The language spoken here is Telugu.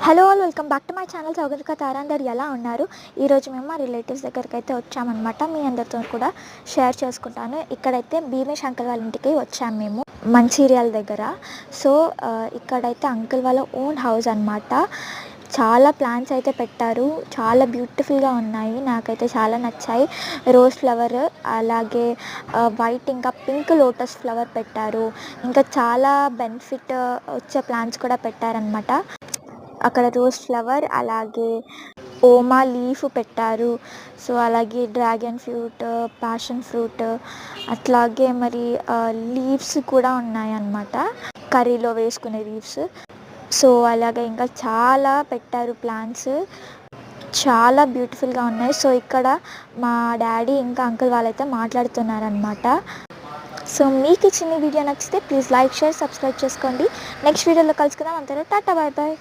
Hello all, welcome back to my channel. Sougathika Tara. అందరు ఎలా ఉన్నారు? ఈరోజు మేము మా రిలేటివ్స్ దగ్గరికి అయితే వచ్చామన్నమాట. మీ అందరితో కూడా షేర్ చేసుకుంటాను. ఇక్కడైతే భీమేష్ అంకుల్ వాళ్ళ ఇంటికి వచ్చాము మేము, మంచిర్యాల దగ్గర. సో ఇక్కడైతే అంకుల్ వాళ్ళ ఓన్ హౌస్ అన్నమాట. చాలా ప్లాంట్స్ అయితే పెట్టారు, చాలా బ్యూటిఫుల్గా ఉన్నాయి. నాకైతే చాలా నచ్చాయి. రోజ్ ఫ్లవర్, అలాగే వైట్ ఇంకా పింక్ లోటస్ ఫ్లవర్ పెట్టారు. ఇంకా చాలా బెనిఫిట్ వచ్చే ప్లాంట్స్ కూడా పెట్టారనమాట. అక్కడ రోజ్ ఫ్లవర్, అలాగే ఓమా లీఫ్ పెట్టారు. సో అలాగే డ్రాగన్ ఫ్రూట్, ప్యాషన్ ఫ్రూట్, అట్లాగే మరి లీవ్స్ కూడా ఉన్నాయన్నమాట, కర్రీలో వేసుకునే లీవ్స్. సో అలాగే ఇంకా చాలా పెట్టారు ప్లాంట్స్, చాలా బ్యూటిఫుల్గా ఉన్నాయి. సో ఇక్కడ మా డాడీ ఇంకా అంకుల్ వాళ్ళైతే మాట్లాడుతున్నారనమాట. సో మీకు ఈ చిన్న వీడియో నచ్చితే ప్లీజ్ లైక్, షేర్, సబ్స్క్రైబ్ చేసుకోండి. నెక్స్ట్ వీడియోలో కలుసుకుందాం. అంతలో టాటా, బాయ్ బాయ్.